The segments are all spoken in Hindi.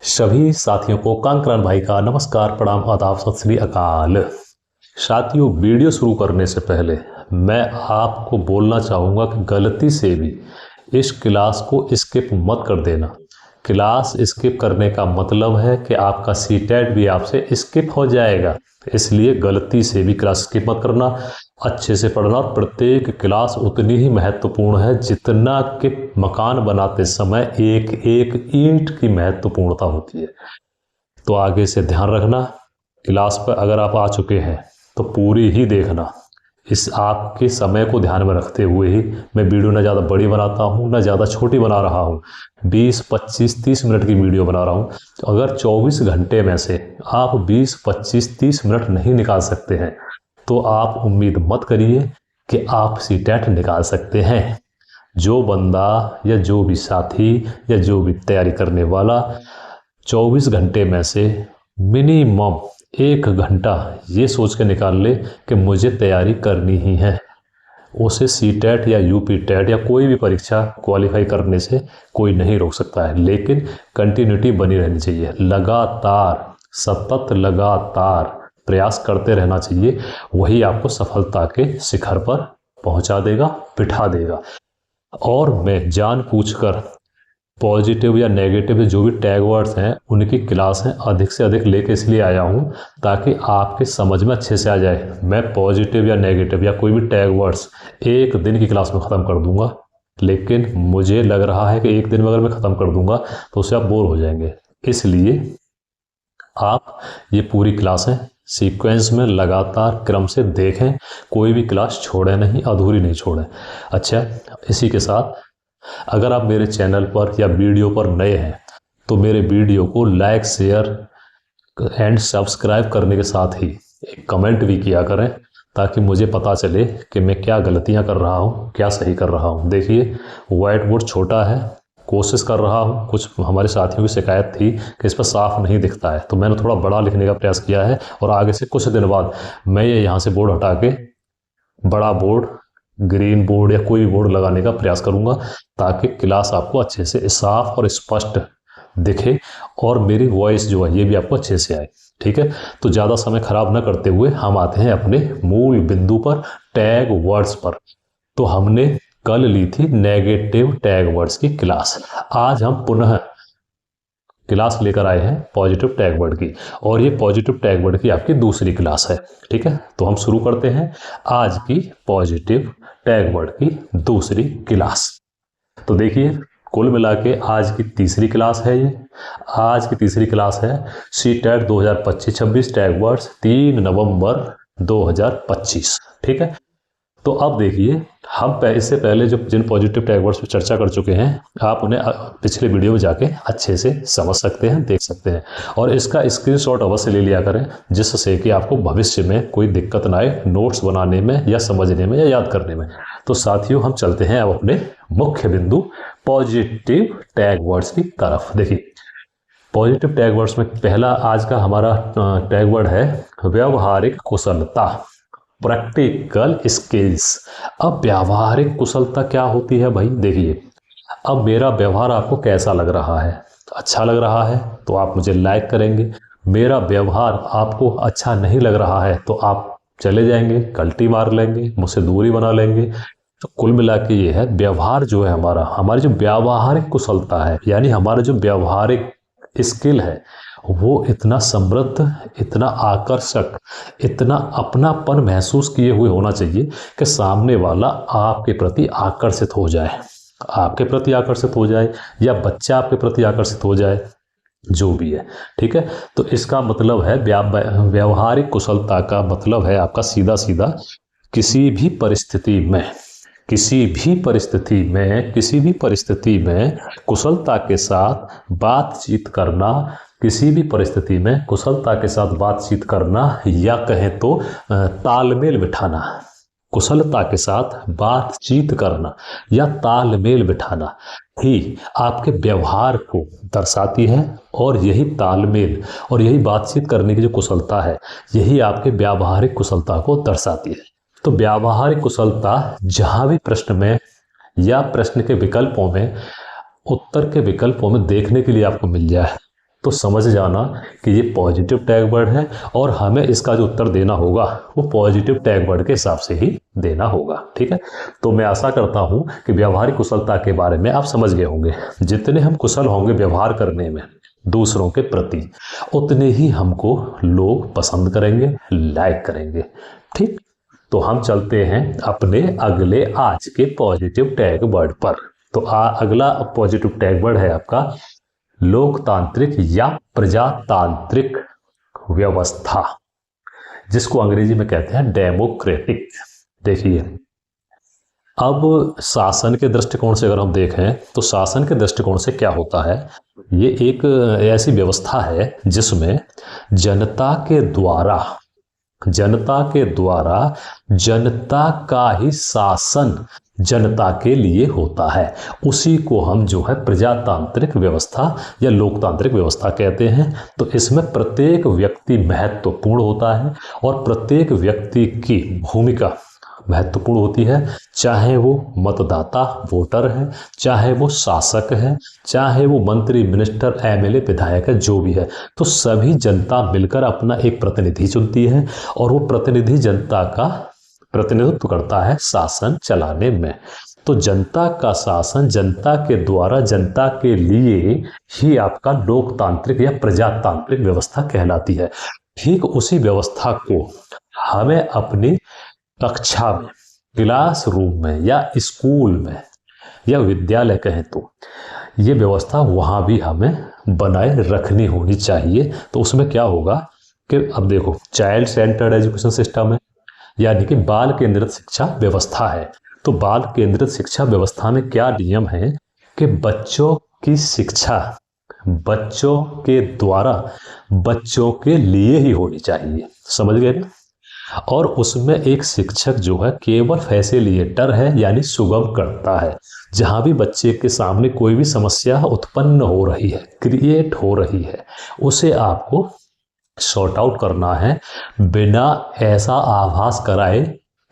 सभी साथियों को कांकरान भाई का नमस्कार, प्रणाम, आदाब, सत श्री अकाल। साथियों, वीडियो शुरू करने से पहले मैं आपको बोलना चाहूँगा कि गलती से भी इस क्लास को स्किप मत कर देना। क्लास स्किप करने का मतलब है कि आपका सीटेट भी आपसे स्किप हो जाएगा, इसलिए गलती से भी क्लास स्किप मत करना। अच्छे से पढ़ना और प्रत्येक क्लास उतनी ही महत्वपूर्ण है जितना कि मकान बनाते समय एक एक ईंट की महत्वपूर्णता होती है। तो आगे से ध्यान रखना। क्लास पर अगर आप आ चुके हैं तो पूरी ही देखना। इस आपके समय को ध्यान में रखते हुए ही मैं वीडियो ना ज़्यादा बड़ी बनाता हूँ ना ज़्यादा छोटी बना रहा हूँ। 20, 25, 30 मिनट की वीडियो बना रहा हूँ। तो अगर 24 घंटे में से आप 20, 25, 30 मिनट नहीं निकाल सकते हैं तो आप उम्मीद मत करिए कि आप सीटेट निकाल सकते हैं। जो बंदा या जो भी साथी या जो भी तैयारी करने वाला 24 घंटे में से मिनिमम 1 घंटा ये सोच के निकाल ले कि मुझे तैयारी करनी ही है, उसे सीटेट या यूपी टेट या कोई भी परीक्षा क्वालिफाई करने से कोई नहीं रोक सकता है। लेकिन कंटिन्यूटी बनी रहनी चाहिए, लगातार सतत लगातार प्रयास करते रहना चाहिए। वही आपको सफलता के शिखर पर पहुंचा देगा, बिठा देगा। और मैं जानबूझकर पॉजिटिव या नेगेटिव जो भी टैग वर्ड्स हैं उनकी क्लासें अधिक से अधिक लेके इसलिए आया हूँ ताकि आपके समझ में अच्छे से आ जाए। मैं पॉजिटिव या नेगेटिव या कोई भी टैग वर्ड्स एक दिन की क्लास में ख़त्म कर दूंगा, लेकिन मुझे लग रहा है कि एक दिन में अगर मैं ख़त्म कर दूंगा तो उससे आप बोर हो जाएंगे। इसलिए आप ये पूरी क्लासें सीक्वेंस में लगातार क्रम से देखें, कोई भी क्लास छोड़ें नहीं, अधूरी नहीं छोड़ें। अच्छा, इसी के साथ अगर आप मेरे चैनल पर या वीडियो पर नए हैं तो मेरे वीडियो को लाइक, शेयर एंड सब्सक्राइब करने के साथ ही एक कमेंट भी किया करें ताकि मुझे पता चले कि मैं क्या गलतियां कर रहा हूं, क्या सही कर रहा हूं। देखिए, व्हाइट बोर्ड छोटा है, कोशिश कर रहा हूं। कुछ हमारे साथियों की शिकायत थी कि इस पर साफ नहीं दिखता है, तो मैंने थोड़ा बड़ा लिखने का प्रयास किया है और आगे से कुछ दिन बाद मैं ये यहाँ से बोर्ड हटा के बड़ा बोर्ड, ग्रीन बोर्ड या कोई भी बोर्ड लगाने का प्रयास करूंगा ताकि क्लास आपको अच्छे से साफ और स्पष्ट दिखे और मेरी वॉइस जो है ये भी आपको अच्छे से आए। ठीक है, तो ज़्यादा समय खराब न करते हुए हम आते हैं अपने मूल बिंदु पर, टैग वर्ड्स पर। तो हमने कल ली थी नेगेटिव टैग वर्ड्स की क्लास। आज हम पुनः क्लास लेकर आए हैं पॉजिटिव टैग वर्ड की, और ये पॉजिटिव टैग वर्ड की आपकी दूसरी क्लास है। ठीक है, तो हम शुरू करते हैं आज की पॉजिटिव टैग वर्ड की दूसरी क्लास। तो देखिए, कुल मिला के आज की तीसरी क्लास है ये। आज की तीसरी क्लास है सीटेट 2025-26 टैग वर्ड्स 3 नवंबर 2025। ठीक है, तो अब देखिए, हम इससे पहले जो जिन पॉजिटिव टैग वर्ड्स पर चर्चा कर चुके हैं आप उन्हें पिछले वीडियो में जाके अच्छे से समझ सकते हैं, देख सकते हैं, और इसका स्क्रीनशॉट अवश्य ले लिया करें जिससे कि आपको भविष्य में कोई दिक्कत ना आए नोट्स बनाने में या समझने में या याद करने में। तो साथियों, हम चलते हैं अब अपने मुख्य बिंदु पॉजिटिव टैग वर्ड्स की तरफ। देखिए, पॉजिटिव टैग वर्ड्स में पहला आज का हमारा टैग वर्ड है व्यवहारिक कुशलता, प्रैक्टिकल स्किल्स। अब व्यावहारिक कुशलता क्या होती है भाई? देखिए, अब मेरा व्यवहार आपको कैसा लग रहा है? अच्छा लग रहा है तो आप मुझे लाइक करेंगे। मेरा व्यवहार आपको अच्छा नहीं लग रहा है तो आप चले जाएंगे, कल्टी मार लेंगे, मुझसे दूरी बना लेंगे। तो कुल मिला के ये है, व्यवहार जो है हमारी जो व्यावहारिक कुशलता है, यानी हमारा जो व्यवहारिक स्किल है, वो इतना समृद्ध, इतना आकर्षक, इतना अपनापन महसूस किए हुए होना चाहिए कि सामने वाला आपके प्रति आकर्षित हो जाए, आपके प्रति आकर्षित हो जाए या बच्चा आपके प्रति आकर्षित हो जाए, जो भी है। ठीक है, तो इसका मतलब है व्यवहारिक कुशलता का मतलब है आपका सीधा सीधा किसी भी परिस्थिति में, किसी भी परिस्थिति में कुशलता के साथ बातचीत करना, किसी भी परिस्थिति में कुशलता के साथ बातचीत करना, या कहें तो तालमेल बिठाना, कुशलता के साथ बातचीत करना या तालमेल बिठाना ही आपके व्यवहार को दर्शाती है। और यही तालमेल और यही बातचीत करने की जो कुशलता है, यही आपके व्यावहारिक कुशलता को दर्शाती है। तो व्यावहारिक कुशलता जहां भी प्रश्न में या प्रश्न के विकल्पों में, उत्तर के विकल्पों में देखने के लिए आपको मिल जाए, तो समझ जाना कि ये पॉजिटिव टैग वर्ड है और हमें इसका जो उत्तर देना होगा वो पॉजिटिव टैग वर्ड के हिसाब से ही देना होगा। ठीक है, तो मैं आशा करता हूं कि व्यवहारिक कुशलता के बारे में आप समझ गए होंगे। जितने हम कुशल होंगे व्यवहार करने में दूसरों के प्रति, उतने ही हमको लोग पसंद करेंगे, लाइक करेंगे। ठीक, तो हम चलते हैं अपने अगले आज के पॉजिटिव टैग वर्ड पर। तो अगला पॉजिटिव टैग वर्ड है आपका लोकतांत्रिक या प्रजातांत्रिक व्यवस्था, जिसको अंग्रेजी में कहते हैं डेमोक्रेटिक। देखिए, अब शासन के दृष्टिकोण से अगर हम देखें तो शासन के दृष्टिकोण से क्या होता है, ये एक ऐसी व्यवस्था है जिसमें जनता के द्वारा जनता का ही शासन जनता के लिए होता है। उसी को हम जो है प्रजातांत्रिक व्यवस्था या लोकतांत्रिक व्यवस्था कहते हैं। तो इसमें प्रत्येक व्यक्ति महत्वपूर्ण होता है और प्रत्येक व्यक्ति की भूमिका महत्वपूर्ण होती है, चाहे वो मतदाता वोटर है, चाहे वो शासक है, चाहे वो मंत्री मिनिस्टर एमएलए विधायक है, जो भी है। तो सभी जनता मिलकर अपना एक प्रतिनिधि चुनती है और वो प्रतिनिधि जनता का प्रतिनिधित्व करता है शासन चलाने में। तो जनता का शासन जनता के द्वारा जनता के लिए ही आपका लोकतांत्रिक या प्रजातांत्रिक व्यवस्था कहलाती है। ठीक उसी व्यवस्था को हमें अपनी कक्षा में, क्लास रूम में या स्कूल में या विद्यालय कहें तो ये व्यवस्था वहाँ भी हमें बनाए रखनी होनी चाहिए। तो उसमें क्या होगा कि अब देखो, चाइल्ड सेंटर्ड एजुकेशन सिस्टम है, यानी कि बाल केंद्रित शिक्षा व्यवस्था है। तो बाल केंद्रित शिक्षा व्यवस्था में क्या नियम है कि बच्चों की शिक्षा बच्चों के द्वारा बच्चों के लिए ही होनी चाहिए। समझ गए ना? और उसमें एक शिक्षक जो है केवल फैसिलिटेटर है, यानी सुगम करता है। जहां भी बच्चे के सामने कोई भी समस्या उत्पन्न हो रही है, क्रिएट हो रही है, उसे आपको सॉर्ट आउट करना है बिना ऐसा आभास कराए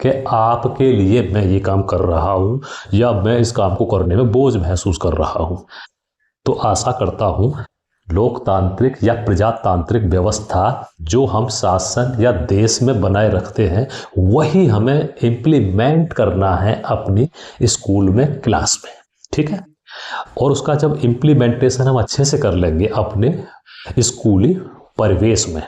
कि आपके लिए मैं ये काम कर रहा हूं या मैं इस काम को करने में बोझ महसूस कर रहा हूं। तो आशा करता हूं लोकतांत्रिक या प्रजातांत्रिक व्यवस्था जो हम शासन या देश में बनाए रखते हैं वही हमें इम्प्लीमेंट करना है अपनी स्कूल में, क्लास में। ठीक है, और उसका जब इम्प्लीमेंटेशन हम अच्छे से कर लेंगे अपने स्कूली परिवेश में,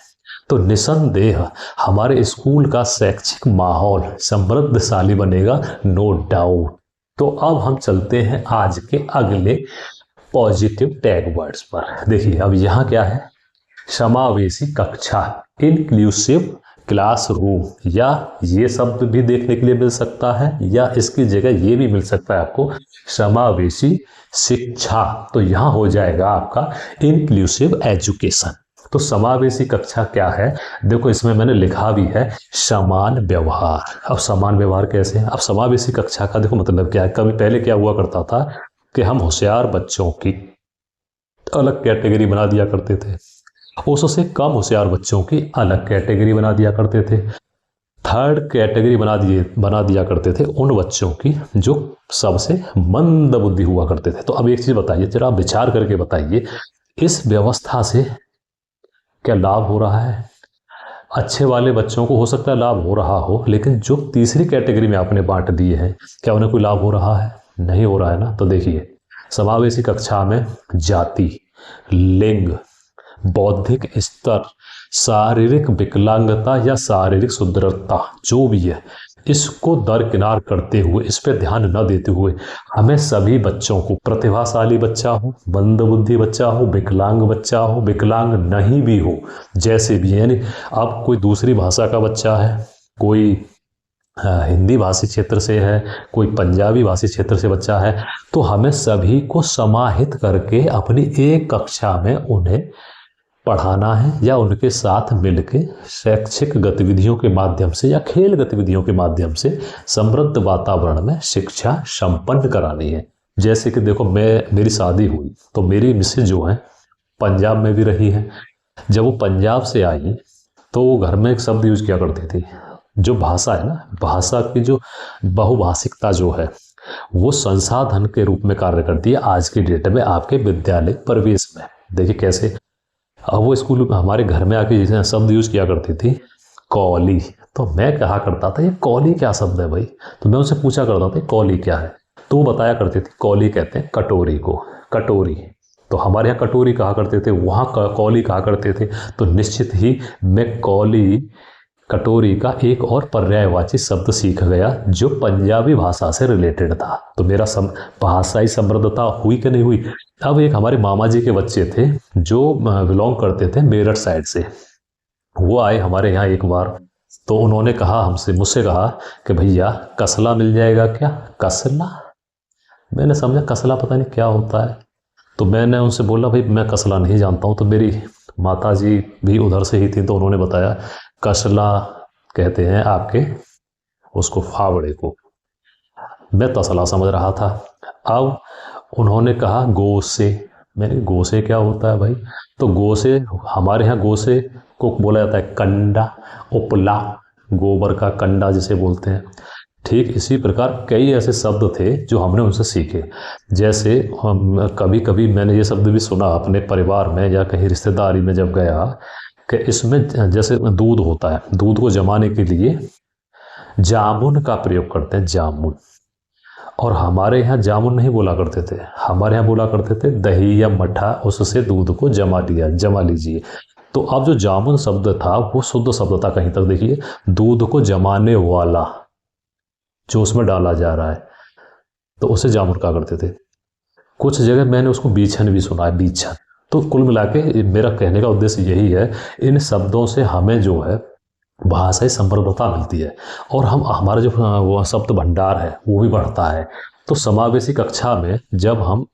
तो निसंदेह हमारे स्कूल का शैक्षिक माहौल समृद्धशाली बनेगा, नो डाउट। तो अब हम चलते हैं आज के अगले पॉजिटिव टैग वर्ड्स पर। देखिए, अब यहाँ क्या है, समावेशी कक्षा, इंक्लूसिव क्लासरूम, या ये शब्द भी देखने के लिए मिल सकता है या इसकी जगह ये भी मिल सकता है आपको समावेशी शिक्षा। तो यहाँ हो जाएगा आपका इंक्लूसिव एजुकेशन। तो समावेशी कक्षा क्या है, देखो इसमें मैंने लिखा भी है समान व्यवहार। अब समान व्यवहार कैसे है, अब समावेशी कक्षा का देखो मतलब क्या है। कभी पहले क्या हुआ करता था कि हम होशियार बच्चों की अलग कैटेगरी बना दिया करते थे, उससे कम होशियार बच्चों की अलग कैटेगरी बना दिया करते थे, थर्ड कैटेगरी बना दिया करते थे उन बच्चों की जो सबसे मंद बुद्धि हुआ करते थे। तो अब एक चीज बताइए, जरा विचार करके बताइए, इस व्यवस्था से क्या लाभ हो रहा है? अच्छे वाले बच्चों को हो सकता है लाभ हो रहा हो, लेकिन जो तीसरी कैटेगरी में आपने बांट दिए हैं, क्या उन्हें कोई लाभ हो रहा है? नहीं हो रहा है ना। तो देखिए, समावेशी कक्षा में जाति, लिंग, बौद्धिक स्तर, शारीरिक विकलांगता या शारीरिक सुदृढ़ता जो भी है, इसको दरकिनार करते हुए, इस पर ध्यान न देते हुए हमें सभी बच्चों को, प्रतिभाशाली बच्चा हो, मंदबुद्धि बच्चा हो, विकलांग बच्चा हो, विकलांग नहीं भी हो, जैसे भी, यानी अब कोई दूसरी भाषा का बच्चा है, कोई हिंदी भाषी क्षेत्र से है, कोई पंजाबी भाषी क्षेत्र से बच्चा है, तो हमें सभी को समाहित करके अपनी एक कक्षा में उन्हें पढ़ाना है या उनके साथ मिलकर शैक्षिक गतिविधियों के माध्यम से या खेल गतिविधियों के माध्यम से समृद्ध वातावरण में शिक्षा संपन्न करानी है। जैसे कि देखो, मेरी शादी हुई तो मेरी मिसेज जो है पंजाब में भी रही है। जब वो पंजाब से आई तो वो घर में एक शब्द यूज किया करती थी, जो भाषा है ना, भाषा की जो बहुभाषिकता जो है वो संसाधन के रूप में कार्य करती है आज की डेट में आपके विद्यालय परिवेश में। देखिए कैसे, अब वो स्कूल हमारे घर में आके जैसे शब्द यूज़ किया करती थी, कौली। तो मैं कहा करता था ये कौली क्या शब्द है भाई। तो मैं उनसे पूछा करता था कौली क्या है। तो वो बताया करती थी कौली कहते हैं कटोरी को, कटोरी। तो हमारे यहाँ कटोरी कहा करते थे, वहाँ कौली कहा करते थे। तो निश्चित ही मैं कौली कटोरी का एक और पर्यायवाची शब्द सीख गया जो पंजाबी भाषा से रिलेटेड था। तो मेरा भाषाई समृद्धता हुई कि नहीं हुई। अब एक हमारे मामा जी के बच्चे थे जो बिलोंग करते थे मेरठ साइड से। वो आए हमारे यहाँ एक बार। तो उन्होंने कहा हमसे, मुझसे कहा कि भैया कसला मिल जाएगा क्या। कसला? मैंने समझा कसला पता नहीं क्या होता है। तो मैंने उनसे बोला भाई मैं कसला नहीं जानता हूँ। तो मेरी माता जी भी उधर से ही थी, तो उन्होंने बताया कसला कहते हैं आपके उसको फावड़े को। मैं तसला समझ रहा था। अब उन्होंने कहा गोसे। मैंने गोसे क्या होता है भाई। तो गोसे हमारे यहाँ गोसे को बोला जाता है कंडा, उपला, गोबर का कंडा जिसे बोलते हैं। ठीक इसी प्रकार कई ऐसे शब्द थे जो हमने उनसे सीखे। जैसे हम कभी कभी मैंने ये शब्द भी सुना अपने परिवार में या कहीं रिश्तेदारी में जब गया कि इसमें जैसे दूध होता है, दूध को जमाने के लिए जामुन का प्रयोग करते हैं, जामुन। और हमारे यहाँ जामुन नहीं बोला करते थे, हमारे यहाँ बोला करते थे दही या मट्ठा, उससे दूध को जमा लीजिए। तो अब जो जामुन शब्द था वो शुद्ध शब्द था कहीं तक। देखिए दूध को जमाने वाला जो उसमें डाला जा रहा है, तो उसे जामुन कहा करते थे। कुछ जगह मैंने उसको बीछन भी सुना है, बीछन। तो कुल मिला के मेरा कहने का उद्देश्य यही है, इन शब्दों से हमें जो है भाषाई समृद्धता मिलती है और हम हमारा जो वो शब्द भंडार है वो भी बढ़ता है। तो समावेशी कक्षा में जब हम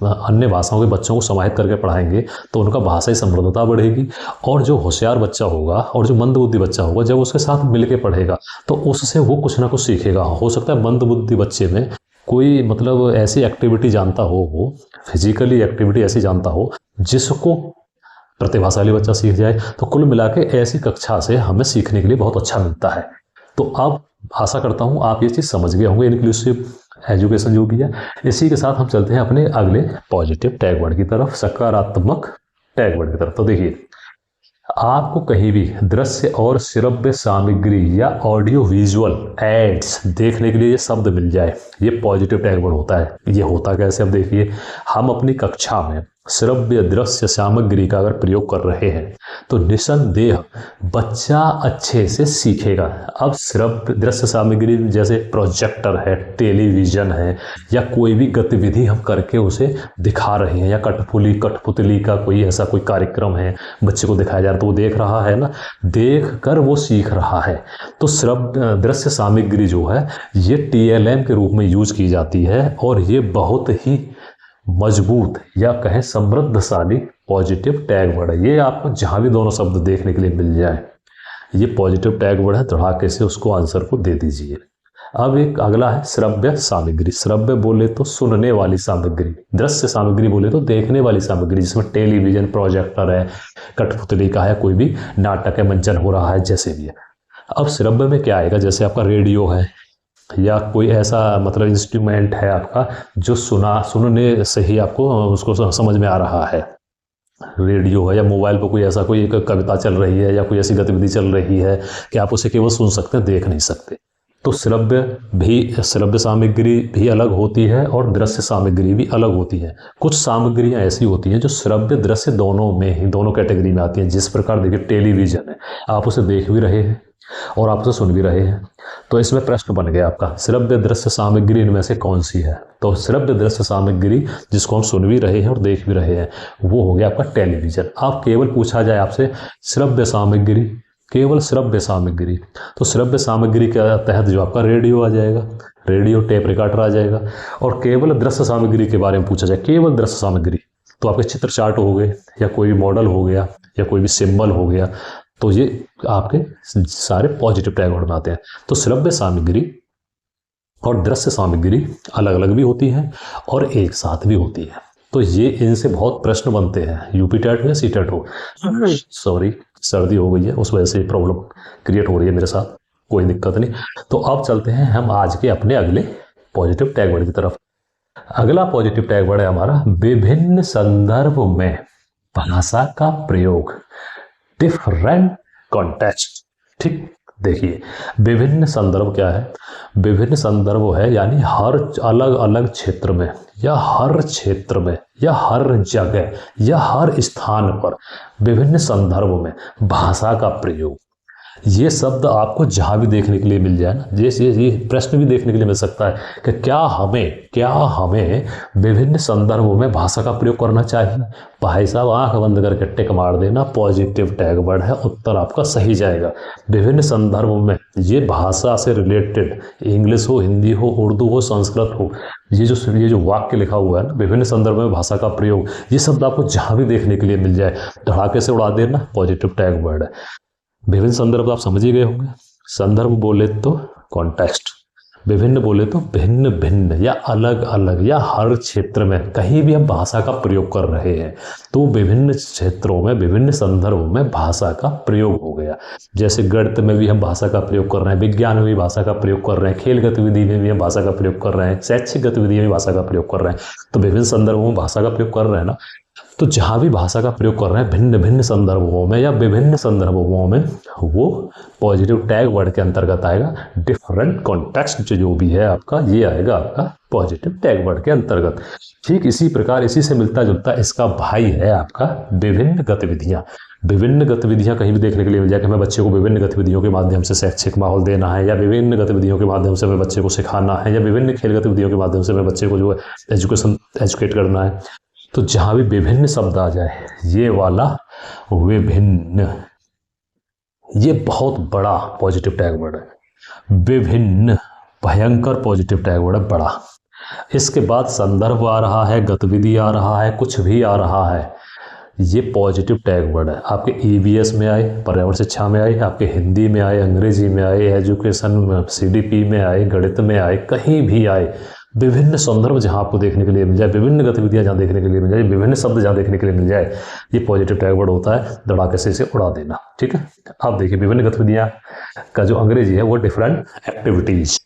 अन्य भाषाओं के बच्चों को समाहित करके पढ़ाएंगे तो उनका भाषाई समृद्धता बढ़ेगी। और जो होशियार बच्चा होगा और जो मंदबुद्धि बच्चा होगा जब उसके साथ मिलके पढ़ेगा तो उससे वो कुछ ना कुछ सीखेगा। हो सकता है मंदबुद्धि बच्चे में कोई मतलब ऐसी एक्टिविटी जानता हो, वो फिजिकली एक्टिविटी ऐसी जानता हो जिसको प्रतिभाशाली बच्चा सीख जाए। तो कुल मिला के ऐसी कक्षा से हमें सीखने के लिए बहुत अच्छा मिलता है। तो अब आशा करता हूँ आप ये चीज़ समझ गए होंगे, इंक्लूसिव एजुकेशन जो भी है। इसी के साथ हम चलते हैं अपने अगले पॉजिटिव टैग वर्ड की तरफ, सकारात्मक टैग वर्ड की तरफ। तो देखिए आपको कहीं भी दृश्य और श्रव्य सामग्री या ऑडियो विजुअल एड्स देखने के लिए ये शब्द मिल जाए, ये पॉजिटिव टैग वर्ड होता है। ये होता कैसे, अब देखिए हम अपनी कक्षा में श्रव्य दृश्य सामग्री का अगर प्रयोग कर रहे हैं तो निसंदेह बच्चा अच्छे से सीखेगा। अब श्रव्य दृश्य सामग्री जैसे प्रोजेक्टर है, टेलीविजन है, या कोई भी गतिविधि हम करके उसे दिखा रहे हैं, या कठपुतली का कोई ऐसा कोई कार्यक्रम है बच्चे को दिखाया जा रहा है तो वो देख रहा है ना, देख कर वो सीख रहा है। तो श्रव्य दृश्य सामग्री जो है ये TLM के रूप में यूज की जाती है और ये बहुत ही मजबूत या कहें समृद्धशाली पॉजिटिव टैग वर्ड है। ये आपको जहां भी दोनों शब्द देखने के लिए मिल जाए ये पॉजिटिव टैग वर्ड है, धड़ाके से उसको आंसर को दे दीजिए। अब एक अगला है श्रव्य सामग्री। श्रव्य बोले तो सुनने वाली सामग्री, दृश्य सामग्री बोले तो देखने वाली सामग्री, जिसमें टेलीविजन, प्रोजेक्टर है, कठपुतली का है, कोई भी नाटक है, मंचन हो रहा है, जैसे भी है। अब श्रव्य में क्या आएगा, जैसे आपका रेडियो है या कोई ऐसा मतलब इंस्ट्रूमेंट है आपका जो सुनने से ही आपको उसको समझ में आ रहा है। रेडियो है या मोबाइल पर कोई ऐसा कोई एक कविता चल रही है या कोई ऐसी गतिविधि चल रही है कि आप उसे केवल सुन सकते हैं, देख नहीं सकते। तो श्रव्य सामग्री भी अलग होती है और दृश्य सामग्री भी अलग होती है। कुछ सामग्रियां ऐसी होती हैं जो श्रव्य दृश्य दोनों में ही, दोनों कैटेगरी में आती हैं। जिस प्रकार देखिए टेलीविजन है, आप उसे देख भी रहे हैं और आप उसे सुन भी रहे हैं। तो इसमें प्रश्न बन गया आपका श्रव्य दृश्य सामग्री इनमें से कौन सी है। तो श्रव्य दृश्य सामग्री जिसको हम सुन भी रहे हैं और देख भी रहे हैं वो हो गया आपका टेलीविजन। आप केवल पूछा जाए आपसे श्रव्य सामग्री, केवल श्रव्य सामग्री, तो श्रव्य सामग्री के तहत जो आपका रेडियो आ जाएगा, रेडियो, टेप रिकॉर्डर आ जाएगा। और केवल दृश्य सामग्री के बारे में पूछा जाए, केवल दृश्य सामग्री, तो आपके चित्र चार्ट हो गए या कोई भी मॉडल हो गया या कोई भी सिंबल हो गया, तो ये आपके सारे पॉजिटिव टैग वर्ड में आते हैं। तो श्रव्य सामग्री और दृश्य सामग्री अलग अलग भी होती है और एक साथ भी होती है। तो ये इनसे बहुत प्रश्न बनते हैं, यूपी टेट हो या सीटेट हो। सॉरी, सर्दी हो गई है उस वजह से प्रॉब्लम क्रिएट हो रही है मेरे साथ, कोई दिक्कत नहीं। तो अब चलते हैं हम आज के अपने अगले पॉजिटिव टैग वर्ड की तरफ। अगला पॉजिटिव टैग वर्ड है हमारा विभिन्न संदर्भ में भाषा का प्रयोग, डिफरेंट कॉन्टेक्स्ट। ठीक, देखिए विभिन्न संदर्भ क्या है, विभिन्न संदर्भ है यानी हर अलग अलग क्षेत्र में या हर क्षेत्र में या हर जगह या हर स्थान पर विभिन्न संदर्भ में भाषा का प्रयोग। ये शब्द आपको जहाँ भी देखने के लिए मिल जाए ना, जैसे ये प्रश्न भी देखने के लिए मिल सकता है कि क्या हमें विभिन्न संदर्भों में भाषा का प्रयोग करना चाहिए। भाई साहब आंख बंद करके टिक मार देना, पॉजिटिव टैग वर्ड है, उत्तर आपका सही जाएगा। विभिन्न संदर्भों में ये भाषा से रिलेटेड, इंग्लिश हो, हिंदी हो, उर्दू हो, संस्कृत हो, ये जो वाक्य लिखा हुआ है ना, विभिन्न संदर्भ में भाषा का प्रयोग, ये शब्द आपको जहाँ भी देखने के लिए मिल जाए धड़ाके से उड़ा देना, पॉजिटिव टैग वर्ड है। विभिन्न संदर्भ आप समझ ही गए होंगे। संदर्भ बोले तो कॉन्टेक्स्ट, विभिन्न बोले तो भिन्न भिन्न या अलग अलग या हर क्षेत्र में कहीं भी हम भाषा का प्रयोग कर रहे हैं तो विभिन्न क्षेत्रों में विभिन्न संदर्भों में भाषा का प्रयोग हो गया। जैसे गणित में भी हम भाषा का प्रयोग कर रहे हैं, विज्ञान में भी भाषा का प्रयोग कर रहे हैं, खेल गतिविधि में भी हम भाषा का प्रयोग कर रहे हैं, शैक्षिक गतिविधि में भी भाषा का प्रयोग कर रहे हैं, तो विभिन्न संदर्भों में भाषा का प्रयोग कर रहे हैं ना। तो जहाँ भी भाषा का प्रयोग कर रहे हैं भिन्न भिन्न संदर्भों में या विभिन्न संदर्भों में, वो पॉजिटिव टैग वर्ड के अंतर्गत आएगा। डिफरेंट कॉन्टेक्स्ट जो भी है आपका, ये आएगा आपका पॉजिटिव टैग वर्ड के अंतर्गत। ठीक इसी प्रकार इसी से मिलता जुलता इसका भाई है आपका विभिन्न गतिविधियाँ। विभिन्न गतिविधियाँ कहीं भी देखने के लिए मिल जाए कि हमें बच्चे को विभिन्न गतिविधियों के माध्यम से शैक्षिक माहौल देना है, या विभिन्न गतिविधियों के माध्यम से हमें बच्चे को सिखाना है, या विभिन्न खेल गतिविधियों के माध्यम से हमें बच्चे को जो है एजुकेट करना है। तो जहां भी विभिन्न शब्द आ जाए, ये वाला विभिन्न, ये बहुत बड़ा पॉजिटिव टैग वर्ड है। विभिन्न भयंकर पॉजिटिव टैग वर्ड है, बड़ा। इसके बाद संदर्भ आ रहा है, गतिविधि आ रहा है, कुछ भी आ रहा है, ये पॉजिटिव टैग वर्ड है। आपके ईवीएस में आए, पर्यावरण शिक्षा में आए, आपके हिंदी में आए, अंग्रेजी में आए, एजुकेशन सीडीपी में आए, गणित में आए, कहीं भी आए, विभिन्न संदर्भ जहां आपको देखने के लिए मिल जाए, विभिन्न गतिविधियां जहां देखने के लिए मिल जाए, विभिन्न शब्द जहां देखने के लिए मिल जाए, ये पॉजिटिव टैग वर्ड होता है। धड़ाके से इसे उड़ा देना। ठीक है, अब देखिए विभिन्न गतिविधियां का जो अंग्रेजी है वो डिफरेंट एक्टिविटीज।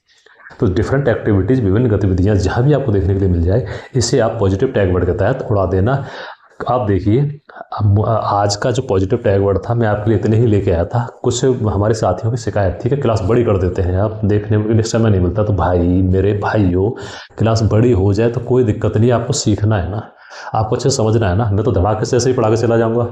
तो डिफरेंट एक्टिविटीज, विभिन्न गतिविधियां जहां भी आपको देखने के लिए मिल जाए, इसे आप पॉजिटिव टैग वर्ड के तहत उड़ा देना। आप देखिए आज का जो पॉजिटिव टैग वर्ड था, मैं आपके लिए इतने ही लेके आया था। कुछ हमारे साथियों की शिकायत थी कि क्लास बड़ी कर देते हैं, आप देखने में समय नहीं मिलता। तो भाई मेरे भाइयों, क्लास बड़ी हो जाए तो कोई दिक्कत नहीं, आपको सीखना है ना, आपको अच्छे समझना है ना। मैं तो धड़ाके से ऐसे ही पढ़ा के चला जाऊंगा।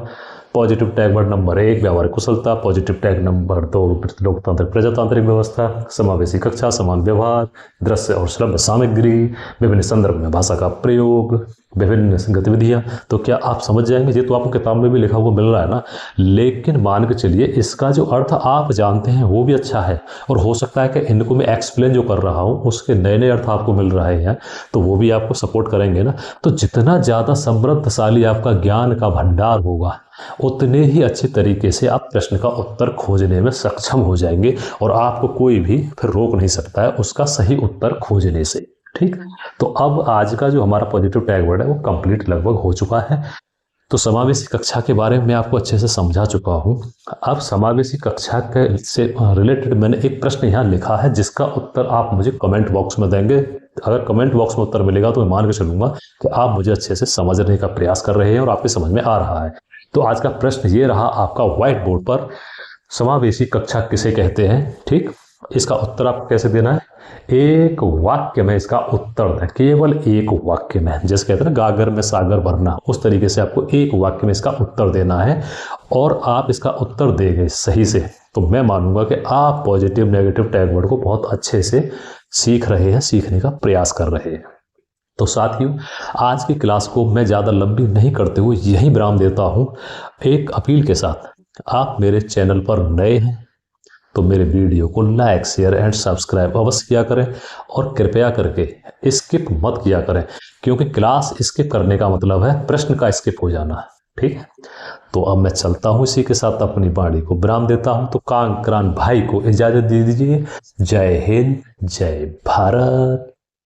पॉजिटिव टैग वर्ड नंबर 1 व्यावहारिक कुशलता, पॉजिटिव टैग नंबर 2 लोकतांत्रिक प्रजातांत्रिक व्यवस्था, समावेशी कक्षा, समान व्यवहार, दृश्य और श्रव्य सामग्री, विभिन्न संदर्भ में भाषा का प्रयोग, विभिन्न गतिविधियां। तो क्या आप समझ जाएंगे? ये तो आपको किताब में भी लिखा हुआ मिल रहा है ना, लेकिन मान के चलिए इसका जो अर्थ आप जानते हैं वो भी अच्छा है, और हो सकता है कि इनको मैं एक्सप्लेन जो कर रहा हूँ उसके नए नए अर्थ आपको मिल रहे हैं, तो वो भी आपको सपोर्ट करेंगे ना। तो जितना ज़्यादा समृद्धशाली आपका ज्ञान का भंडार होगा, उतने ही अच्छे तरीके से आप प्रश्न का उत्तर खोजने में सक्षम हो जाएंगे, और आपको कोई भी फिर रोक नहीं सकता है उसका सही उत्तर खोजने से। ठीक, तो अब आज का जो हमारा पॉजिटिव टैग वर्ड है वो कंप्लीट लगभग हो चुका है। तो समावेशी कक्षा के बारे में आपको अच्छे से समझा चुका हूँ। अब समावेशी कक्षा के से रिलेटेड मैंने एक प्रश्न यहाँ लिखा है, जिसका उत्तर आप मुझे कमेंट बॉक्स में देंगे। अगर कमेंट बॉक्स में उत्तर मिलेगा तो मैं मान के चलूंगा कि आप मुझे अच्छे से समझने का प्रयास कर रहे हैं और आपके समझ में आ रहा है। तो आज का प्रश्न ये रहा आपका व्हाइट बोर्ड पर, समावेशी कक्षा किसे कहते हैं। ठीक, इसका उत्तर आपको कैसे देना है? एक वाक्य में इसका उत्तर दें, केवल एक वाक्य में। जैसे कहते हैं ना गागर में सागर भरना, उस तरीके से आपको एक वाक्य में इसका उत्तर देना है, और आप इसका उत्तर देंगे सही से तो मैं मानूंगा कि आप पॉजिटिव नेगेटिव टैग वर्ड को बहुत अच्छे से सीख रहे हैं, सीखने का प्रयास कर रहे हैं। तो साथियों, आज की क्लास को मैं ज़्यादा लंबी नहीं करते हुए यहीं विराम देता हूं, एक अपील के साथ। आप मेरे चैनल पर नए हैं तो मेरे वीडियो को लाइक, शेयर एंड सब्सक्राइब अवश्य किया करें, और कृपया करके स्किप मत किया करें, क्योंकि क्लास स्किप करने का मतलब है प्रश्न का स्किप हो जाना। ठीक है, तो अब मैं चलता हूँ, इसी के साथ अपनी वाणी को विराम देता हूँ। तो कांकरान भाई को इजाज़त दे दीजिए। जय हिंद, जय भारत।